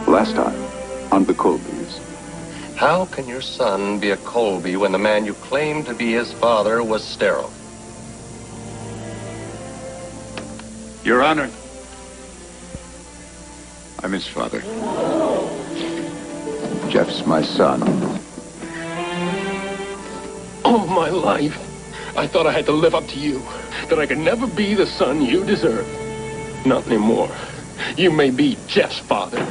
Last time on the Colbys. How can your son be a Colby when the man you claim to be his father was sterile? Your Honor, I'm his father. Jeff's my son. All my life, I thought I had to live up to you, that I could never be the son you deserve. Not anymore. You may be Jeff's father,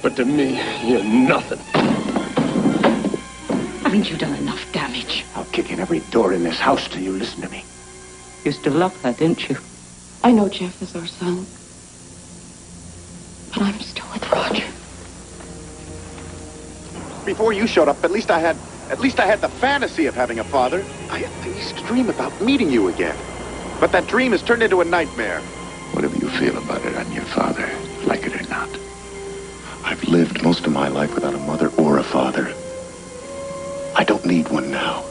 but to me, you're nothing. Haven't you done enough damage? I'll kick in every door in this house till you listen to me. You still love her, didn't you? I know Jeff is our son, but I'm still with Roger. Before you showed up, at least I had the fantasy of having a father. I used to dream about meeting you again. But that dream has turned into a nightmare. Whatever you feel about it, I'm your father, like it or not. I've lived most of my life without a mother or a father. I don't need one now.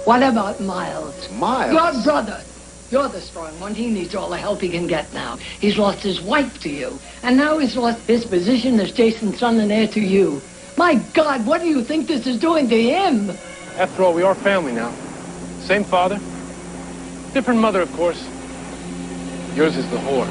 What about Miles? Miles? Your brother. You're the strong one. He needs all the help he can get now. He's lost his wife to you. And now he's lost his position as Jason's son and heir to you. My God, what do you think this is doing to him? After all, we are family now. Same father. Different mother, of course. Yours is the whore.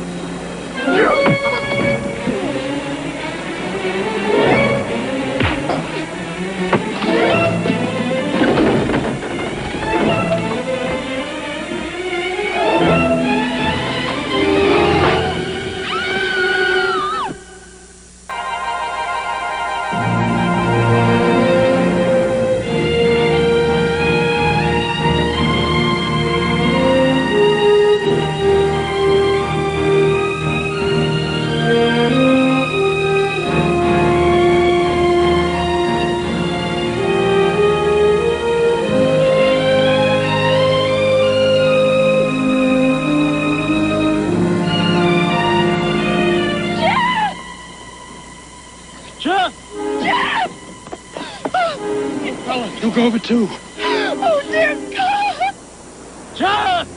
Over too. Oh, dear God! John!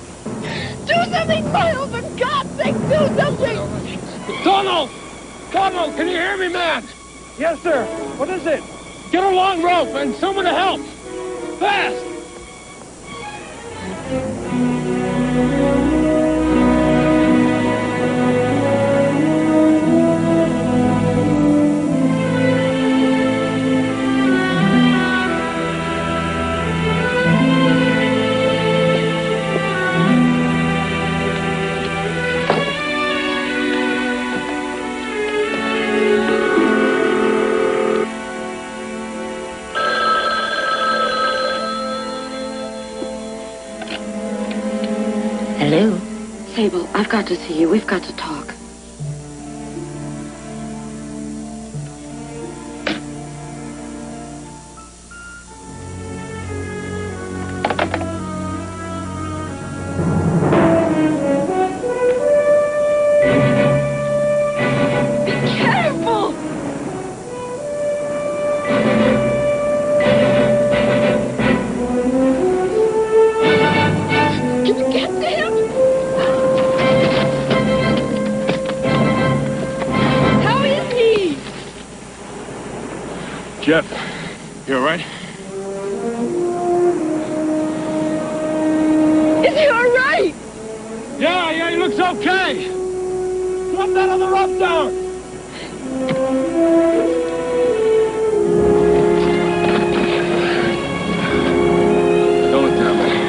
Do something, Miles! For God's sake, do something! Donald! Donald, can you hear me, man? Yes, sir. What is it? Get a long rope and someone to help. Fast! Hello? Sable, I've got to see you. We've got to talk. Jeff, you all right? Is he all right? Yeah, he looks okay. Drop that other rope down. Don't look down, man.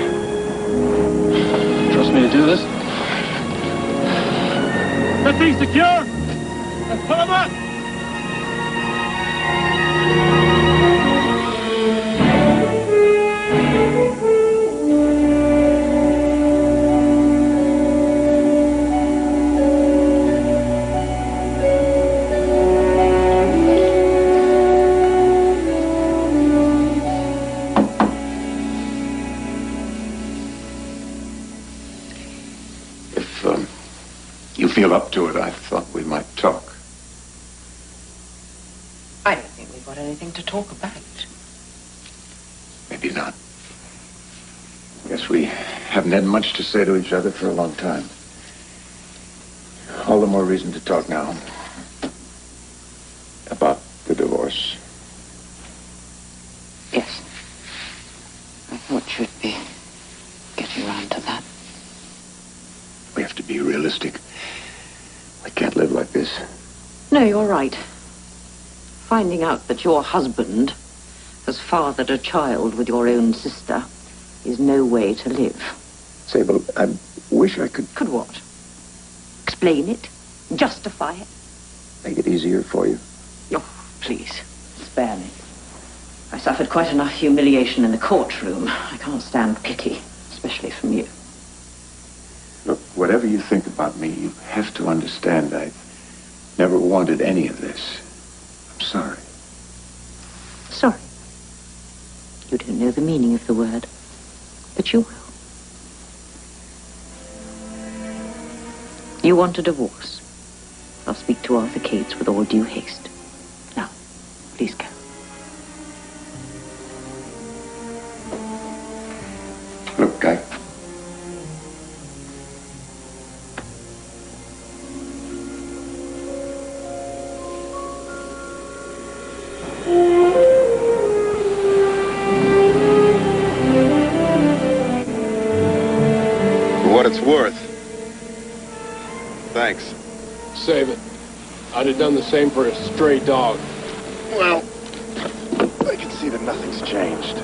Trust me to do this? That thing's secure. Let's pull him up. Feel up to it, I thought we might talk. I don't think we've got anything to talk about. Maybe not. Guess we haven't had much to say to each other for a long time. All the more reason to talk now. About this. No, you're right. Finding out that your husband has fathered a child with your own sister is no way to live. Sable, I wish I could Could what? Explain it? Justify it? make it easier for you. Oh, please, spare me. I suffered quite enough humiliation in the courtroom. I can't stand pity, especially from you. Look, whatever you think about me, you have to understand I never wanted any of this. I'm sorry. Sorry. You don't know the meaning of the word, but you will. You want a divorce. I'll speak to Arthur Cates with all due haste. Now, please go. Look, Guy. For what it's worth. Thanks. Save it. I'd have done the same for a stray dog. Well, I can see that nothing's changed.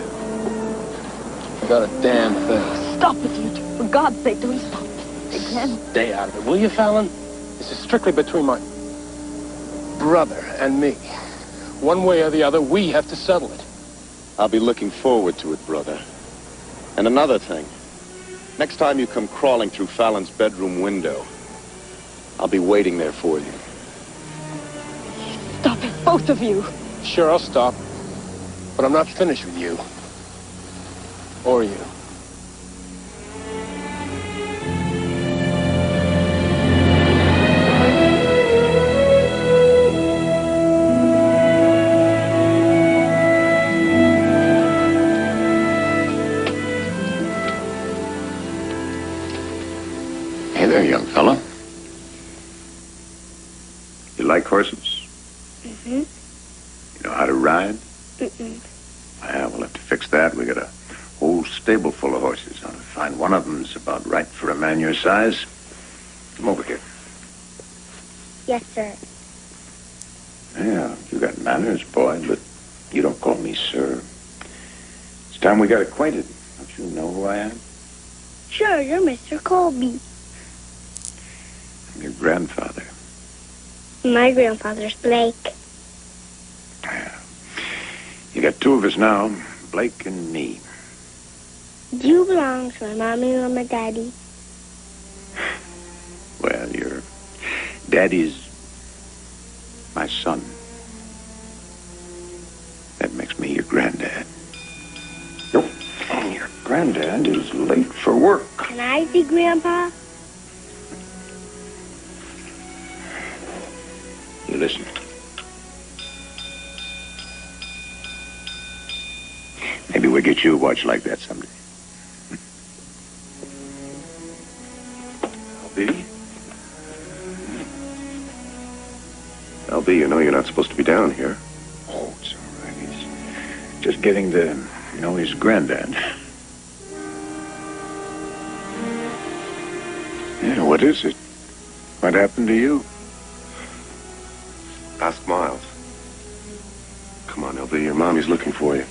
Got a damn thing. Stop it, you two. For God's sake, don't stop it. Again. Stay out of it, will you, Fallon? This is strictly between my brother and me. One way or the other, we have to settle it. I'll be looking forward to it, brother. And another thing. Next time you come crawling through Fallon's bedroom window, I'll be waiting there for you. Stop it, both of you. Sure, I'll stop. But I'm not finished with you. Or you. Hey there, young fella. You like horses? Mm-hmm. You know how to ride? Yeah, we'll have to fix that. We got a whole stable full of horses. I'll find one of them that's about right for a man your size. Come over here. Yes, sir. Yeah, you got manners, boy, but you don't call me sir. It's time we got acquainted. Don't you know who I am? Sure, you're Mr. Colby. I'm your grandfather. My grandfather's Blake. Yeah. You got two of us now, Blake and me. Do you belong to my mommy or my daddy? Well, your daddy's my son. That makes me your granddad. Nope. And your granddad is late for work. Can I see Grandpa? You listen. Maybe we'll get you a watch like that someday. LB? LB, you know you're not supposed to be down here. Oh, it's all right. He's just getting to know his granddad. Yeah, what is it? What happened to you? Ask Miles. Come on, LB, your mommy's looking for you.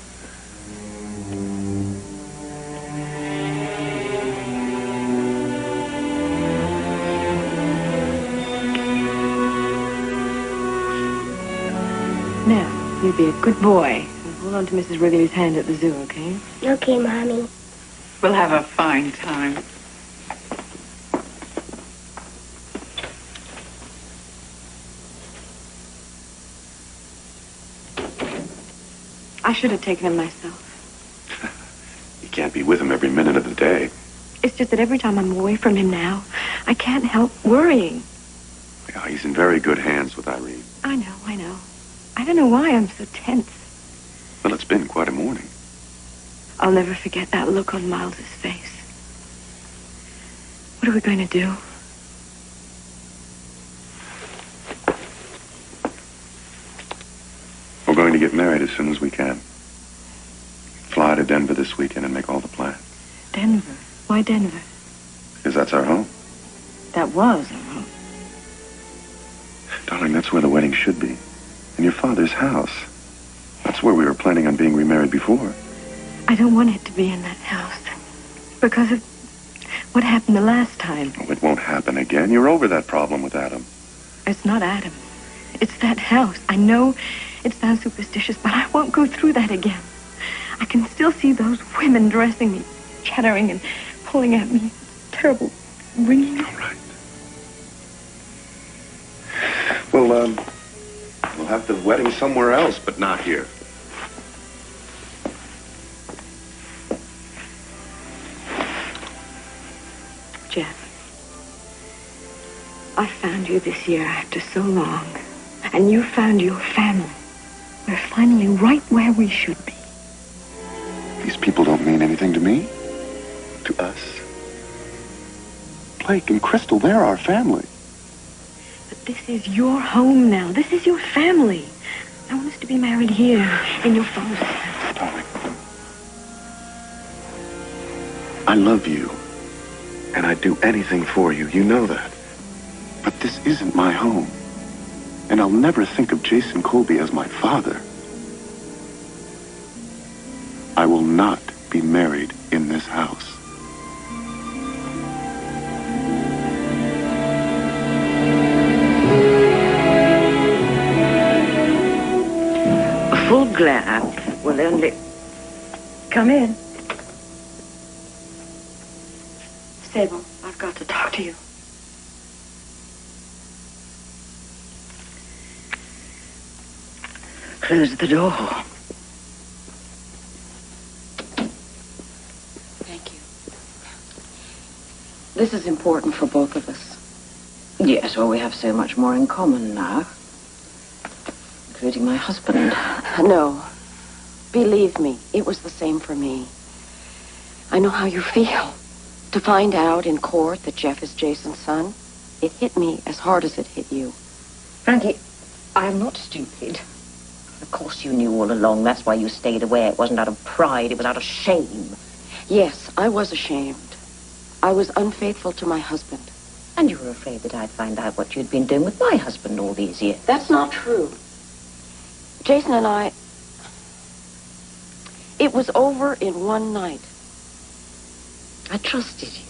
Now, you be a good boy and hold on to Mrs. Wrigley's hand at the zoo, okay? Okay, Mommy. We'll have a fine time. I should have taken him myself. You can't be with him every minute of the day. It's just that every time I'm away from him now, I can't help worrying. Yeah, he's in very good hands with Irene. I know. I don't know why I'm so tense. Well, it's been quite a morning. I'll never forget that look on Miles's face. What are we going to do? We're going to get married as soon as we can. Fly to Denver this weekend and make all the plans. Denver? Why Denver? Because that's our home. That was our home. Darling, that's where the wedding should be. In your father's house. That's where we were planning on being remarried before. I don't want it to be in that house. Because of what happened the last time. Oh, it won't happen again. You're over that problem with Adam. It's not Adam. It's that house. I know it sounds superstitious, but I won't go through that again. I can still see those women dressing me, chattering and pulling at me. Terrible ringing. All right. Well, we'll have the wedding somewhere else, but not here. Jeff, I found you this year after so long, and you found your family. We're finally right where we should be. These people don't mean anything to me. To us. Blake and Crystal, they're our family. But this is your home now. This is your family. I want us to be married here, in your father's house. Darling. I love you. And I'd do anything for you. You know that. But this isn't my home. And I'll never think of Jason Colby as my father. I will not be married in this house. A full glare will only... Come in. Sable, I've got to talk to you. Close the door. Thank you. This is important for both of us. Yes, well, we have so much more in common now. Including my husband. No. Believe me, it was the same for me. I know how you feel. To find out in court that Jeff is Jason's son, it hit me as hard as it hit you. Frankie, I am not stupid. Of course you knew all along. That's why you stayed away. It wasn't out of pride. It was out of shame. Yes, I was ashamed. I was unfaithful to my husband. And you were afraid that I'd find out what you'd been doing with my husband all these years. That's not true. Jason and I... It was over in one night. I trusted you.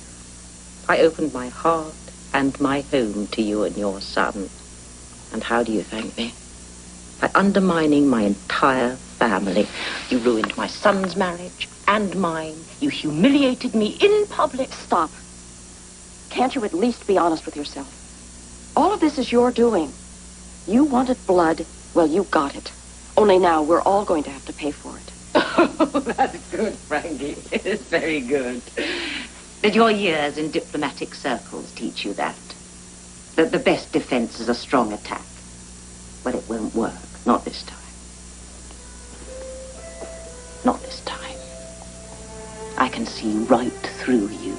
I opened my heart and my home to you and your son. And how do you thank me? By undermining my entire family. You ruined my son's marriage and mine. You humiliated me in public. Stop. Can't you at least be honest with yourself? All of this is your doing. You wanted blood. Well, you got it. Only now we're all going to have to pay for it. Oh, that's good, Frankie. It is very good. Did your years in diplomatic circles teach you that? That the best defense is a strong attack? Well, it won't work. Not this time. Not this time. I can see right through you.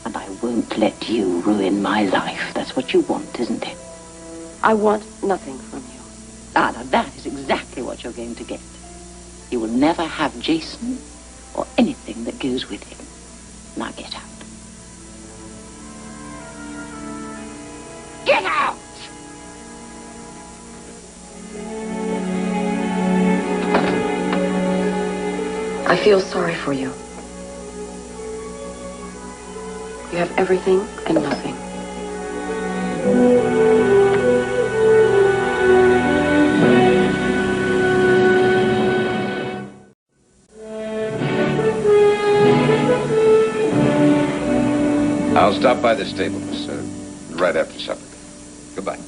And I won't let you ruin my life. That's what you want, isn't it? I want nothing from you. Ah, now that is exactly what you're going to get. You will never have Jason or anything that goes with him. Now get out. Get out! I feel sorry for you. You have everything and nothing. I'll stop by the stable, sir, right after supper. Goodbye.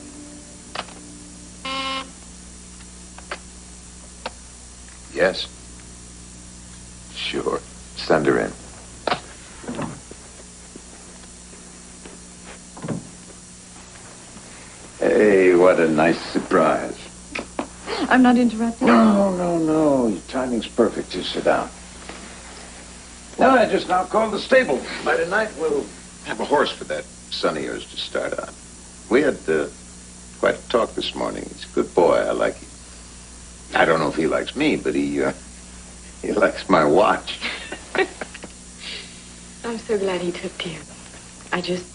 Yes? Sure. Send her in. Hey, what a nice surprise. I'm not interrupting. No. Your timing's perfect. Just sit down. No, I just now called the stable. By tonight, we'll have a horse for that son of yours to start on. We had quite a talk this morning. He's a good boy. I like him. I don't know if he likes me, but he likes my watch. I'm so glad he took to you. I just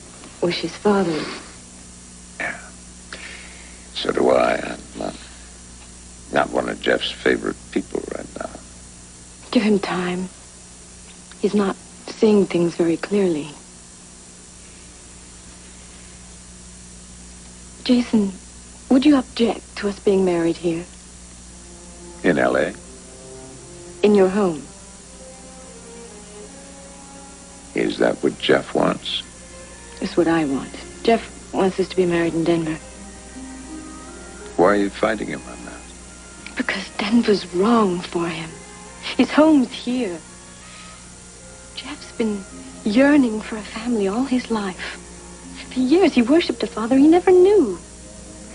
wish his father... Yeah. So do I. I'm not one of Jeff's favorite people right now. Give him time. He's not seeing things very clearly. Jason, would you object to us being married here? In L.A.? In your home? Is that what Jeff wants? It's what I want. Jeff wants us to be married in Denver. Why are you fighting him on that? Because Denver's wrong for him. His home's here. Jeff's been yearning for a family all his life. For years he worshipped a father he never knew.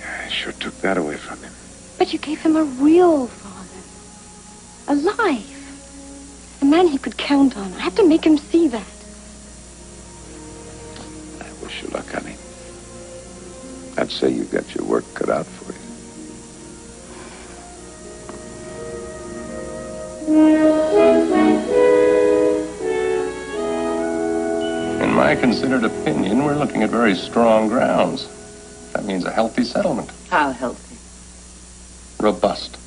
I sure took that away from him. But you gave him a real father. A life. A man he could count on. I have to make him see that. I wish you luck, honey. I'd say you got your work cut out for you. In my considered opinion, we're looking at very strong grounds. That means a healthy settlement. How healthy? Robust.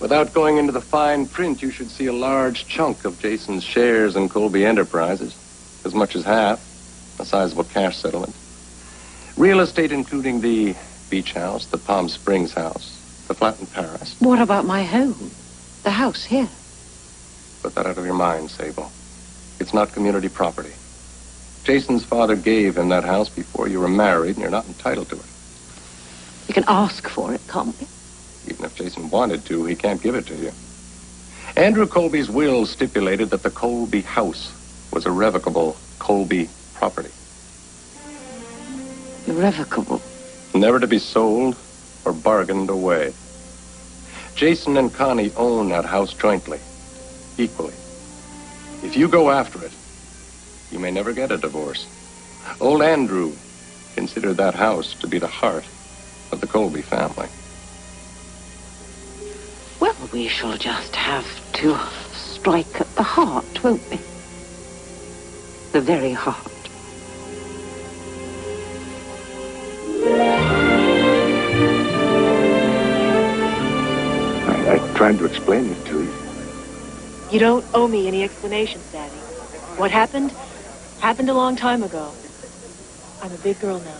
Without going into the fine print, you should see a large chunk of Jason's shares in Colby Enterprises. As much as half. A sizable cash settlement. Real estate including the beach house, the Palm Springs house, the flat in Paris. What about my home? The house here? Put that out of your mind, Sable. It's not community property. Jason's father gave him that house before you were married, and you're not entitled to it. You can ask for it, can't we? Even if Jason wanted to, he can't give it to you. Andrew Colby's will stipulated that the Colby house was irrevocable Colby property. Irrevocable? Never to be sold or bargained away. Jason and Connie own that house jointly, equally. If you go after it, you may never get a divorce. Old Andrew considered that house to be the heart of the Colby family. Well, we shall just have to strike at the heart, won't we? The very heart. I tried to explain it to you. You don't owe me any explanations, Daddy. What happened a long time ago. I'm a big girl now.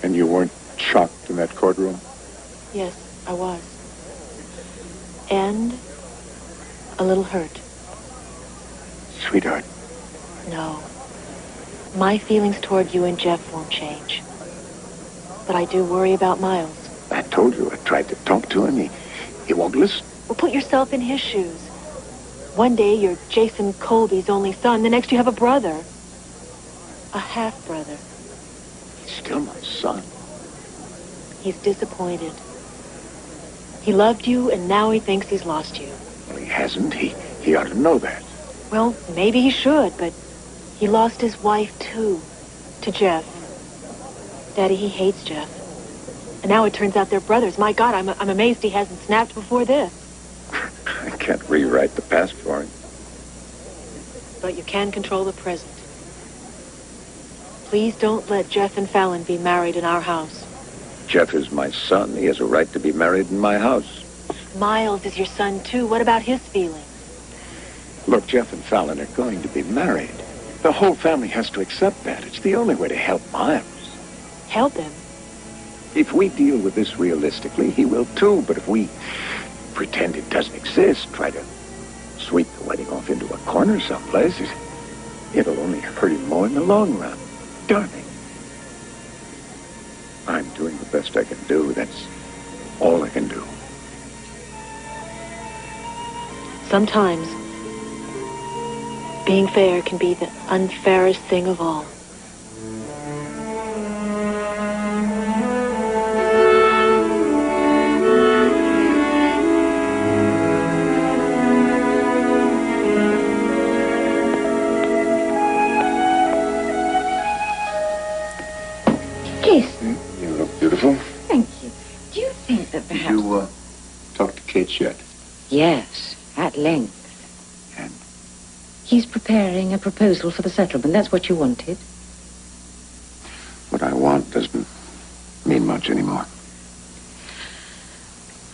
And you weren't shocked in that courtroom? Yes, I was. And a little hurt. Sweetheart. No. My feelings toward you and Jeff won't change. But I do worry about Miles. I told you I tried to talk to him. He won't listen. Well, put yourself in his shoes. One day you're Jason Colby's only son. The next you have a brother. A half-brother. He's still my son. He's disappointed. He loved you, and now he thinks he's lost you. Well, he hasn't. He ought to know that. Well, maybe he should, but he lost his wife, too, to Jeff. Daddy, he hates Jeff. And now it turns out they're brothers. My God, I'm amazed he hasn't snapped before this. I can't rewrite the past for him. But you can control the present. Please don't let Jeff and Fallon be married in our house. Jeff is my son. He has a right to be married in my house. Miles is your son, too. What about his feelings? Look, Jeff and Fallon are going to be married. The whole family has to accept that. It's the only way to help Miles. Help him? If we deal with this realistically, he will too. But if we pretend it doesn't exist, try to sweep the wedding off into a corner someplace, it'll only hurt him more in the long run. Darling, I'm doing the best I can do. That's all I can do. Sometimes being fair can be the unfairest thing of all. Jason. You look beautiful. Thank you. Do you think that perhaps... Did you talk to Kate yet? Yes, at length. And? He's preparing a proposal for the settlement. That's what you wanted. What I want doesn't mean much anymore.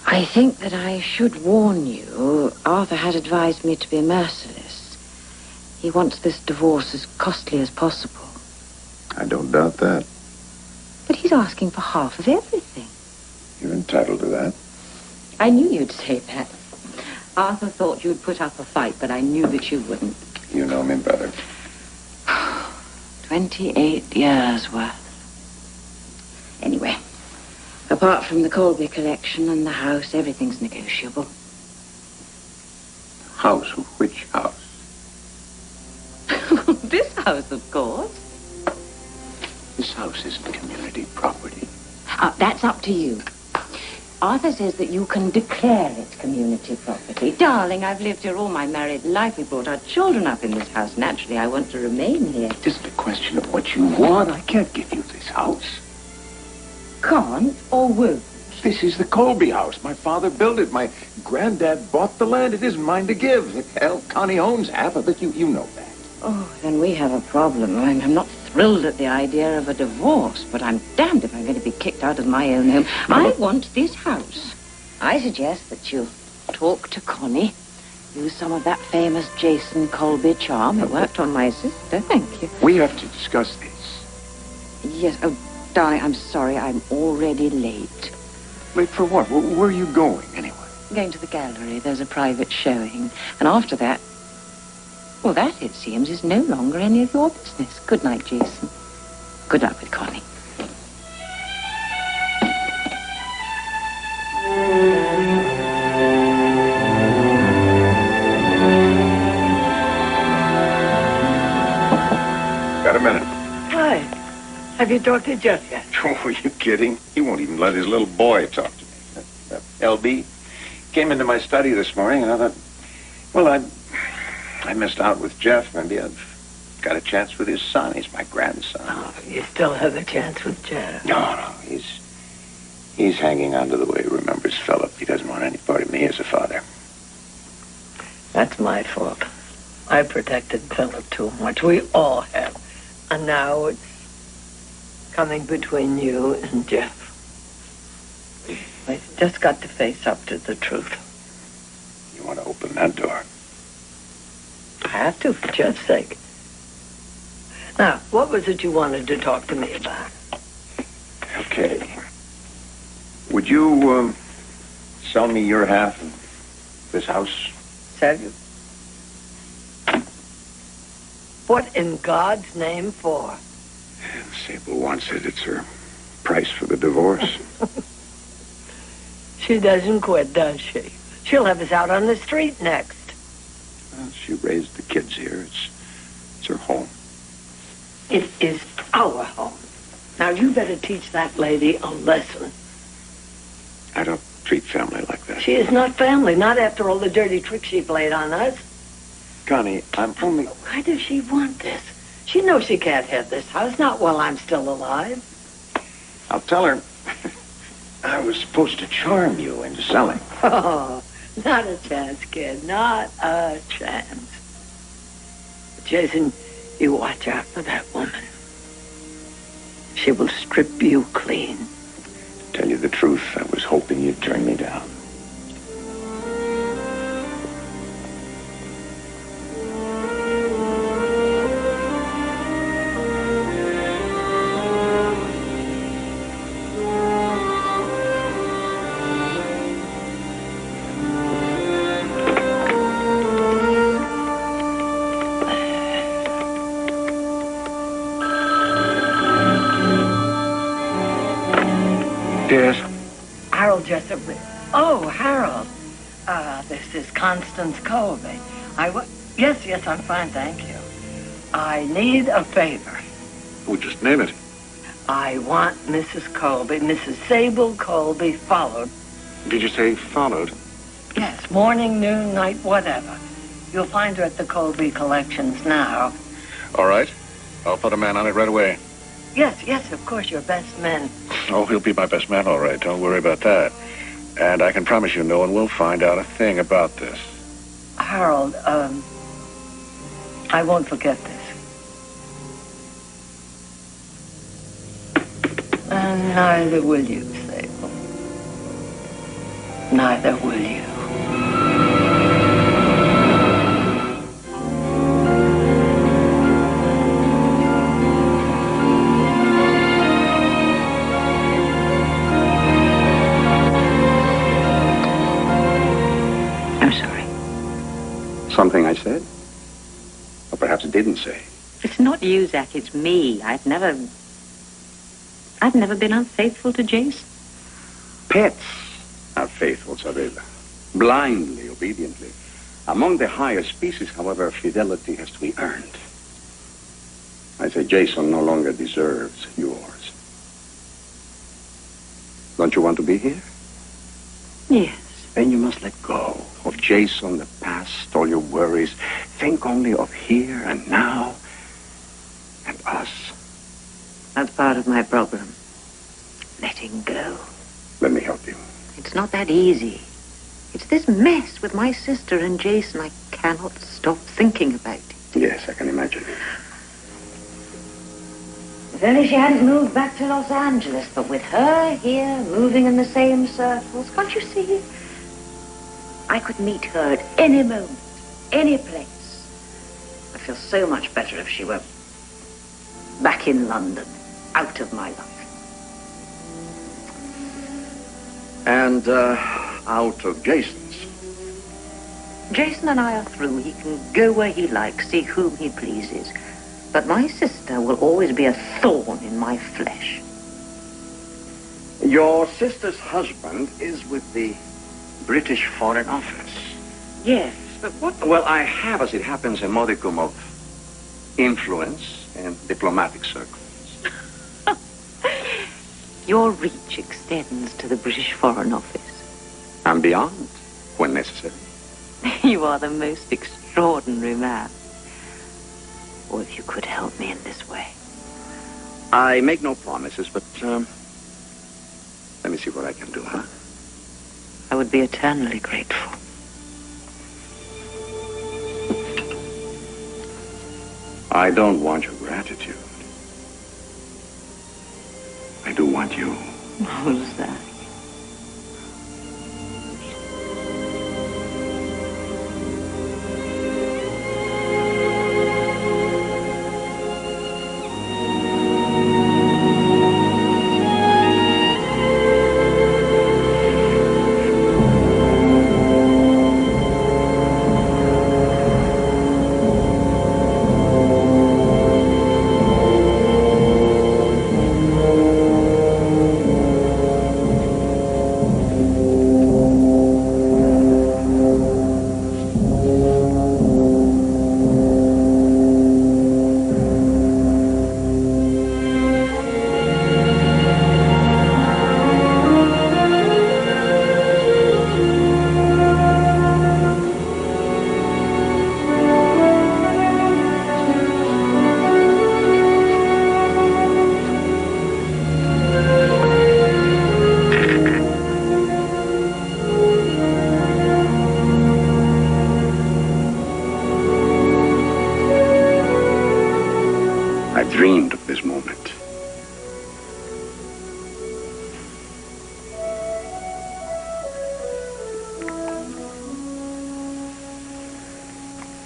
I think that I should warn you. Arthur has advised me to be merciless. He wants this divorce as costly as possible. I don't doubt that. But he's asking for half of everything. You're entitled to that. I knew you'd say that. Arthur thought you'd put up a fight, but I knew that you wouldn't. You know me better. 28 years worth. Anyway, apart from the Colby collection and the house, everything's negotiable. House? Which house? This house, of course. This house isn't community property. That's up to you. Arthur says that you can declare it community property. Darling, I've lived here all my married life. We brought our children up in this house. Naturally, I want to remain here. It isn't a question of what you want. I can't give you this house. Can't or won't? This is the Colby house. My father built it. My granddad bought the land. It isn't mine to give. Hell, Connie owns half of it. You know that. Oh, then we have a problem. I'm not thrilled at the idea of a divorce, but I'm damned if I'm going to be kicked out of my own home. I want this house. I suggest that you talk to Connie, use some of that famous Jason Colby charm. It worked on my sister. Thank you. We have to discuss this. Yes. Oh, darling, I'm sorry. I'm already late. Late for what? Where are you going, anyway? I'm going to the gallery. There's a private showing. And after that, well, that, it seems, is no longer any of your business. Good night, Jason. Good luck with Connie. Got a minute. Hi. Have you talked to Jeff yet? Oh, are you kidding? He won't even let his little boy talk to me. LB came into my study this morning, and I thought, well, I missed out with Jeff. Maybe I've got a chance with his son. He's my grandson. Oh, you still have a chance with Jeff. No, he's hanging on to the way he remembers Philip. He doesn't want any part of me as a father. That's my fault. I protected Philip too much. We all have. And now it's coming between you and Jeff. I just got to face up to the truth. You want to open that door? I have to, for Jeff's sake. Now, what was it you wanted to talk to me about? Okay. Would you, sell me your half of this house? Sell you? What in God's name for? Sable wants it. It's her price for the divorce. She doesn't quit, does she? She'll have us out on the street next. Well, she raised the kids here. It's her home. It is our home. Now, you better teach that lady a lesson. I don't treat family like that. She is not family, not after all the dirty tricks she played on us. Connie, I'm only... Why does she want this? She knows she can't have this house, not while I'm still alive. I'll tell her I was supposed to charm you into selling. Oh, not a chance, kid. Not a chance. Jason, you watch out for that woman. She will strip you clean. To tell you the truth, I was hoping you'd turn me down. Yes? Harold Jessup. Oh, Harold. This is Constance Colby. Yes, I'm fine, thank you. I need a favor. Oh, just name it. I want Mrs. Colby, Mrs. Sable Colby, followed. Did you say followed? Yes, morning, noon, night, whatever. You'll find her at the Colby Collections now. All right. I'll put a man on it right away. Yes, of course, your best men. Oh, he'll be my best man, all right. Don't worry about that. And I can promise you no one will find out a thing about this. Harold, I won't forget this. And And neither will you, Sable. Neither will you. I'm sorry. Something I said? Or perhaps didn't say? It's not you, Zach. It's me. I've never been unfaithful to Jason. Pets are faithful, Isabella. Blindly, obediently. Among the higher species, however, fidelity has to be earned. I say Jason no longer deserves yours. Don't you want to be here? Yes. Then you must let go of Jason, the past, all your worries. Think only of here and now and us. That's part of my problem. Letting go. Let me help you. It's not that easy. It's this mess with my sister and Jason. I cannot stop thinking about it. Yes, I can imagine. If only she hadn't moved back to Los Angeles, but with her here, moving in the same circles, can't you see? I could meet her at any moment, any place. I'd feel so much better if she were back in London, out of my life. And, out of Jason's. Jason and I are through. He can go where he likes, see whom he pleases. But my sister will always be a thorn in my flesh. Your sister's husband is with the British Foreign Office. Yes. But what? Well, I have, as it happens, a modicum of influence in diplomatic circles. Your reach extends to the British Foreign Office. And beyond, when necessary. You are the most extraordinary man. Or if you could help me in this way. I make no promises, but, let me see what I can do, huh? I would be eternally grateful. I don't want your gratitude. I do want you. Who's that? I've dreamed of this moment.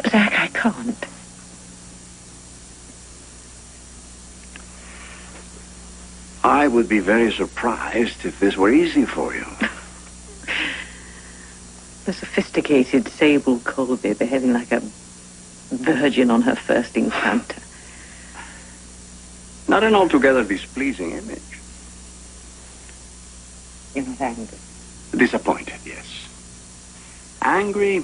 Zach, I can't. I would be very surprised if this were easy for you. The sophisticated Sable Colby behaving like a virgin on her first encounter. Not an altogether displeasing image. You're not angry. Disappointed, yes. Angry?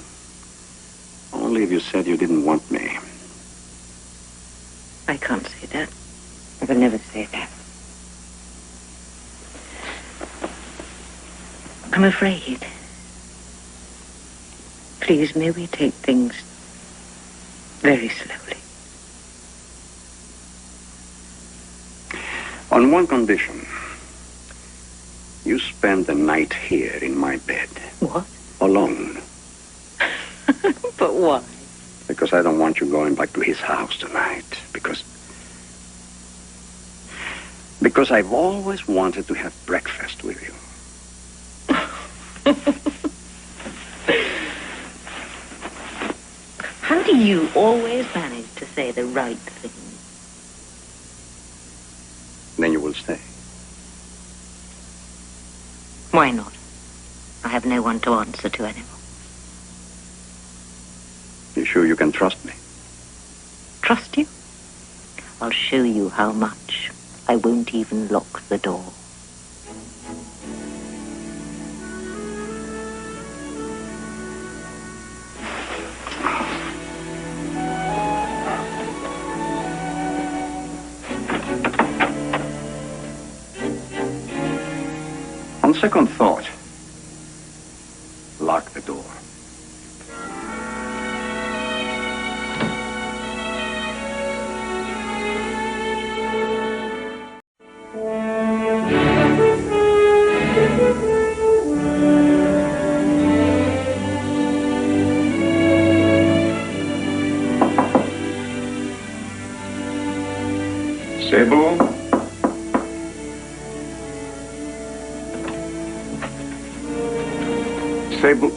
Only if you said you didn't want me. I can't say that. I will never say that. I'm afraid. Please, may we take things very slowly. On one condition. You spend the night here in my bed. What? Alone. But why? Because I don't want you going back to his house tonight. Because Because I've always wanted to have breakfast with you. How do you always manage to say the right thing? Then you will stay. Why not? I have no one to answer to anymore. You sure you can trust me? Trust you? I'll show you how much. I won't even lock the door. On second thought, lock the door. Sable? Sable.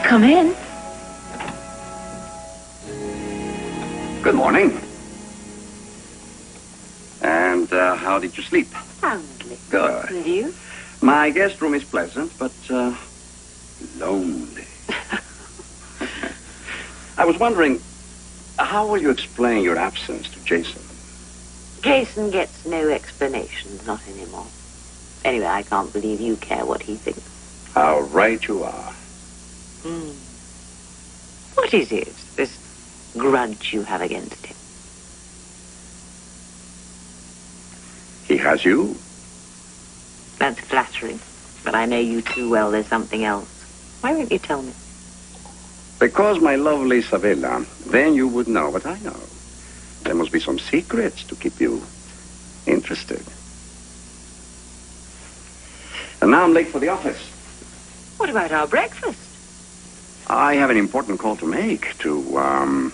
Come in. Good morning. And how did you sleep? Soundly. Good. And you? My guest room is pleasant, but lonely. I was wondering, how will you explain your absence to Jason? Jason gets no explanations, not anymore. Anyway, I can't believe you care what he thinks. How right you are. What is it, this grudge you have against him? He has you. That's flattering, but I know you too well there's something else. Why won't you tell me? Because, my lovely Isabella, then you would know what I know. There must be some secrets to keep you interested. And now I'm late for the office. What about our breakfast? I have an important call to make to,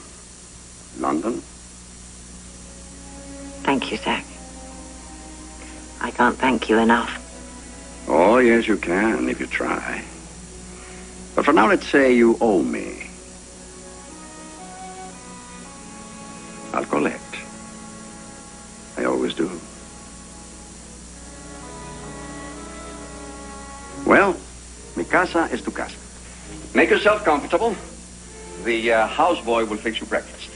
London. Thank you, Zach. I can't thank you enough. Oh, yes, you can, if you try. But for now, let's say you owe me. I'll collect. I always do. Well, mi casa es tu casa. Make yourself comfortable. The houseboy will fix you breakfast.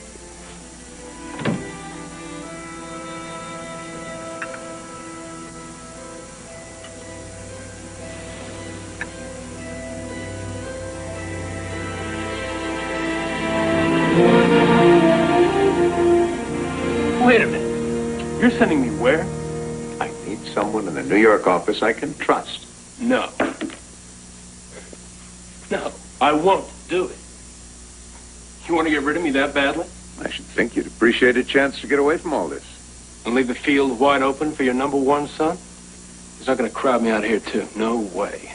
Wait a minute. You're sending me where? I need someone in the New York office I can trust. No. No, I won't do it. You want to get rid of me that badly? I should think you'd appreciate a chance to get away from all this. And leave the field wide open for your number one son? He's not going to crowd me out here, too. No way.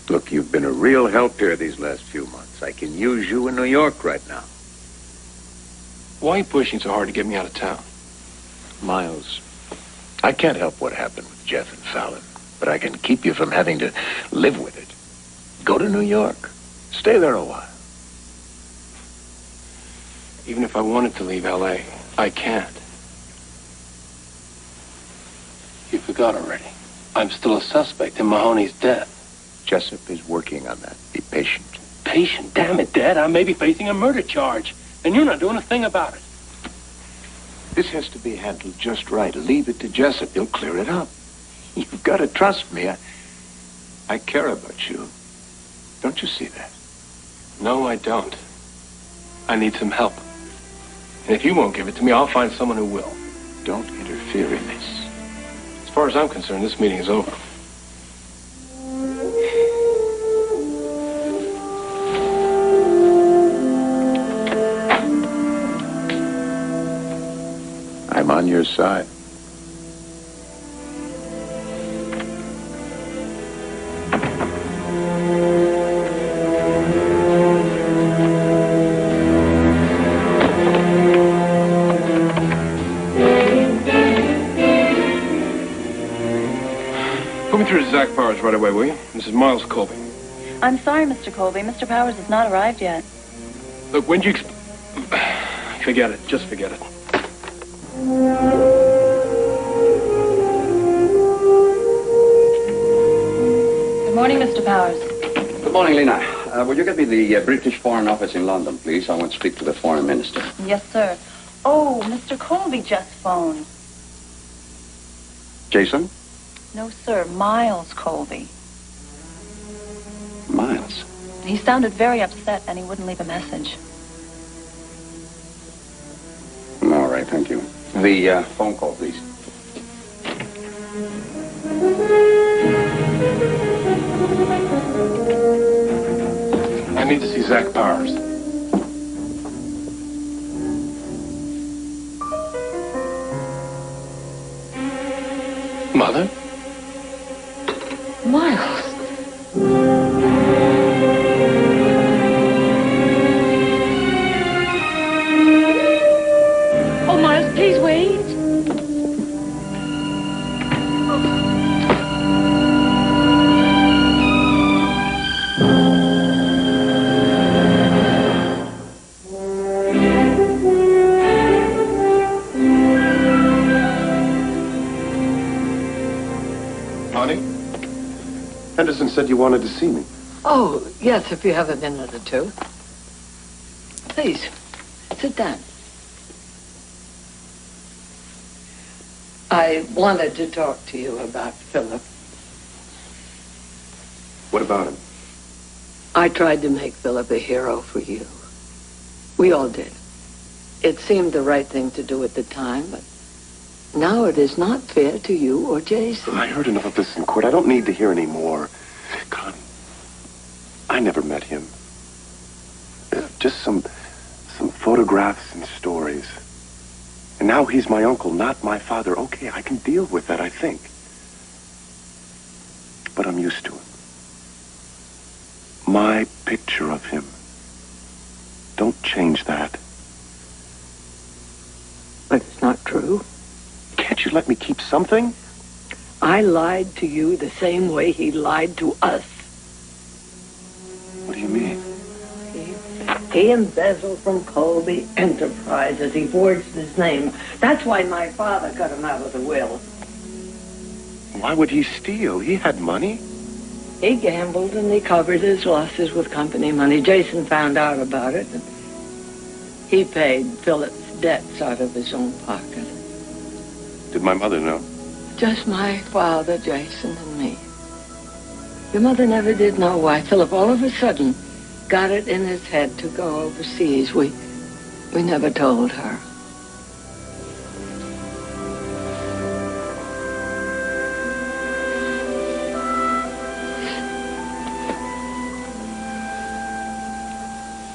Look, you've been a real help here these last few months. I can use you in New York right now. Why are you pushing so hard to get me out of town? Miles, I can't help what happened with Jeff and Fallon, but I can keep you from having to live with it. Go to New York. Stay there a while. Even if I wanted to leave L.A., I can't. You forgot already. I'm still a suspect in Mahoney's death. Jessup is working on that. Be patient. Patient? Damn it, Dad. I may be facing a murder charge, and you're not doing a thing about it. This has to be handled just right. Leave it to Jessup. He'll clear it up. You've got to trust me. I care about you. Don't you see that? No, I don't. I need some help. And if you won't give it to me, I'll find someone who will. Don't interfere in this. As far as I'm concerned, this meeting is over. I'm on your side. Put me through to Zach Powers right away, will you? This is Miles Colby. I'm sorry, Mr. Colby. Mr. Powers has not arrived yet. Look, when do you Forget it. Just forget it. Good morning, Mr. Powers. Good morning, Lena. Will you get me the British Foreign Office in London, please? I want to speak to the Foreign Minister. Yes, sir. Oh, Mr. Colby just phoned. Jason? No, sir. Miles Colby. Miles? He sounded very upset, and he wouldn't leave a message. All right, thank you. The phone call, please. I need to see Zach Powers. Mother? Miles. Oh, Miles, please wait. Honey? Henderson said you wanted to see me. Oh, yes, if you have a minute or two. Please, sit down. I wanted to talk to you about Philip. What about him? I tried to make Philip a hero for you. We all did. It seemed the right thing to do at the time, but now it is not fair to you or Jason. I heard enough of this in court. I don't need to hear any more. Connie, I never met him. Just some photographs and stories. And now he's my uncle, not my father. Okay, I can deal with that, I think. But I'm used to him. My picture of him. Don't change that. But it's not true. Can't you let me keep something? I lied to you the same way he lied to us. What do you mean? He embezzled from Colby Enterprises. He forged his name. That's why my father cut him out of the will. Why would he steal? He had money. He gambled and he covered his losses with company money. Jason found out about it. And he paid Philip's debts out of his own pocket. Did my mother know? Just my father, Jason, and me. Your mother never did know why Philip all of a sudden got it in his head to go overseas. We never told her.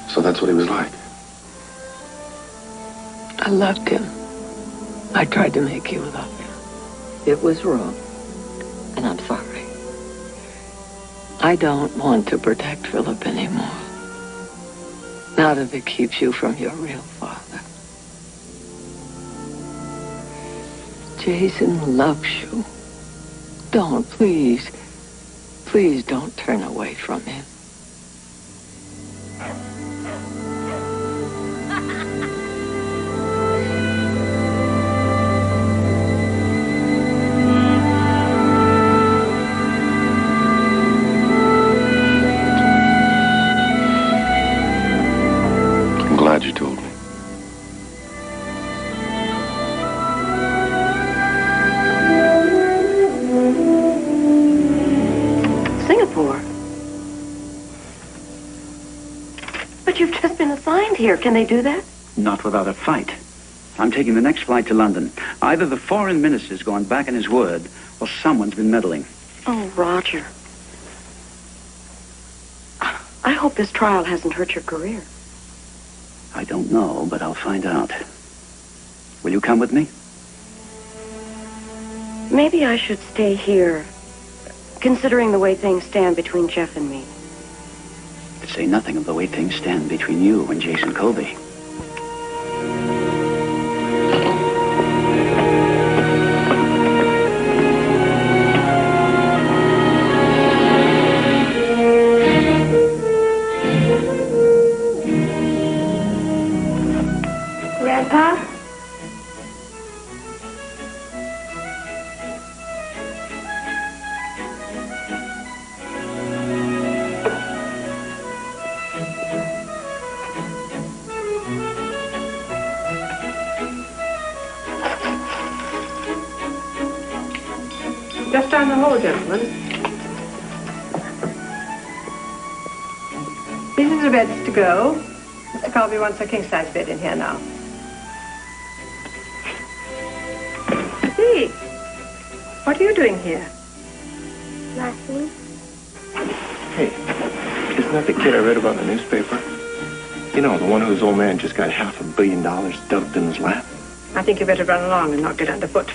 So that's what he was like. I loved him. I tried to make you love him. It was wrong. And I'm sorry. I don't want to protect Philip anymore. Not if it keeps you from your real father. Jason loves you. Don't, please. Please don't turn away from him. Glad you told me. Singapore. But you've just been assigned here. Can they do that? Not without a fight. I'm taking the next flight to London. Either the foreign minister's gone back on his word, or someone's been meddling. Oh, Roger. I hope this trial hasn't hurt your career. I don't know, but I'll find out. Will you come with me? Maybe I should stay here, considering the way things stand between Jeff and me. To say nothing of the way things stand between you and Jason Colby. Grandpa? Just down the hall, gentlemen. These are the beds to go. Mr. Colby wants a king-size bed in here now. Hey, what are you doing here? Nothing. Hey, isn't that the kid I read about in the newspaper? You know, the one whose old man just got $500 million dumped in his lap. I think you better run along and not get underfoot.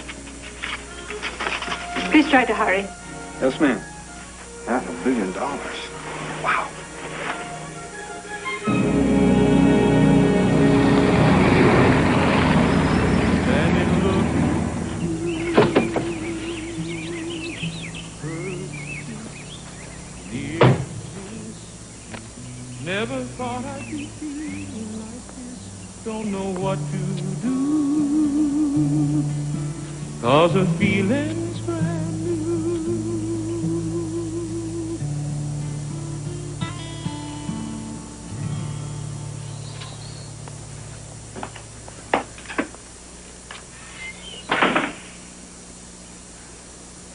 Please try to hurry. Yes, ma'am. $500 million. Wow. Never thought I'd be feeling like this. Don't know what to do. 'Cause the feeling's brand new.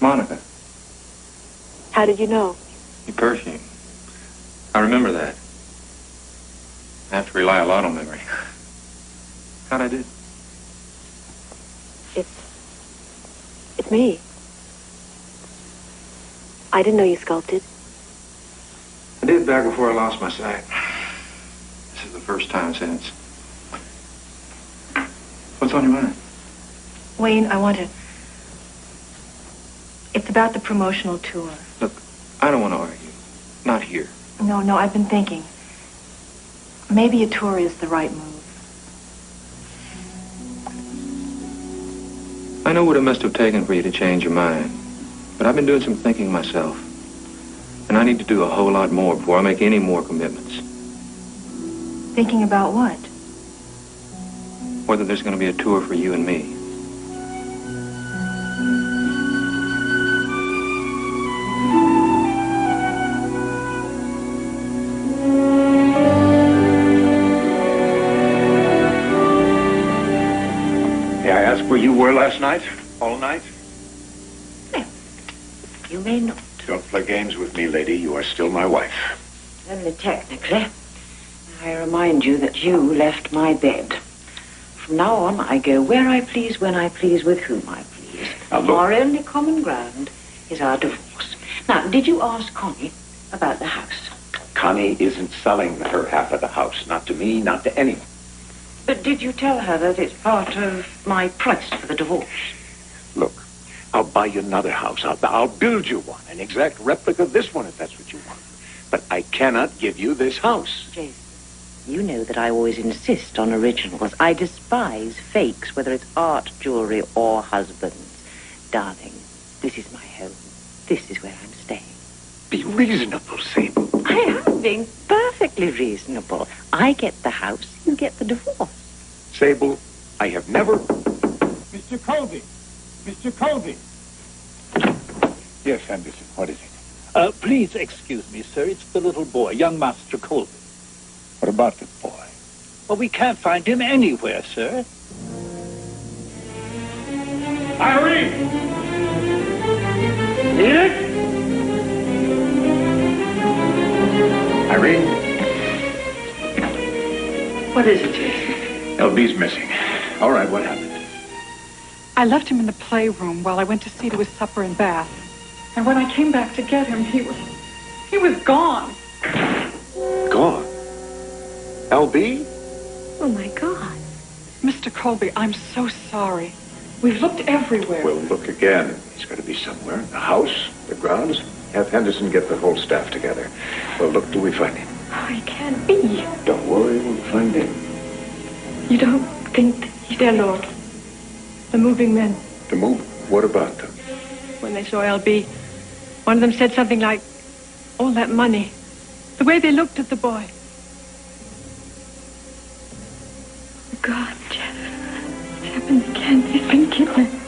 Monica, How did you know? your perfume. I remember that. I have to rely a lot on memory. How'd I do? It's me. I didn't know you sculpted. I did back before I lost my sight. This is the first time since. What's on your mind? Wayne, I want to... It's about the promotional tour. Look, I don't want to argue. Not here. No, I've been thinking. Maybe a tour is the right move. I know what it must have taken for you to change your mind. But I've been doing some thinking myself. And I need to do a whole lot more before I make any more commitments. Thinking about what? Whether there's going to be a tour for you and me. May I ask where you were last night? All night? You may not. Don't play games with me, lady. You are still my wife. Only technically. I remind you that you left my bed. From now on, I go where I please, when I please, with whom I please. Now, look. Our only common ground is our divorce. Now, did you ask Connie about the house? Connie isn't selling her half of the house. Not to me, not to anyone. But did you tell her that it's part of my price for the divorce? Look, I'll buy you another house. I'll build you one, an exact replica of this one if that's what you want. But I cannot give you this house. Jason, you know that I always insist on originals. I despise fakes, whether it's art, jewelry, or husbands. Darling, this is my home. This is where I'm staying. Be reasonable, Sable. I am being perfectly reasonable. I get the house, you get the divorce. Sable, I have never... Mr. Colby! Mr. Colby! Yes, Anderson, what is it? Please excuse me, sir. It's the little boy, young Master Colby. What about the boy? Well, we can't find him anywhere, sir. Irene! Edith? Irene? What is it, Jason? LB's missing. All right, what happened? I left him in the playroom while I went to see to his supper and bath. And when I came back to get him, he was gone. Gone? LB? Oh, my God. Mr. Colby, I'm so sorry. We've looked everywhere. We'll look again. He's got to be somewhere. The house, the grounds. Have Henderson get the whole staff together. We'll look till we find him. Oh, he can't be. Don't worry, we'll find him. You don't think he's there, Lord? The moving men. The move? What about them? When they saw LB, one of them said something like, all that money. The way they looked at the boy. God, Jeff. It's happened again. He's been kidnapped.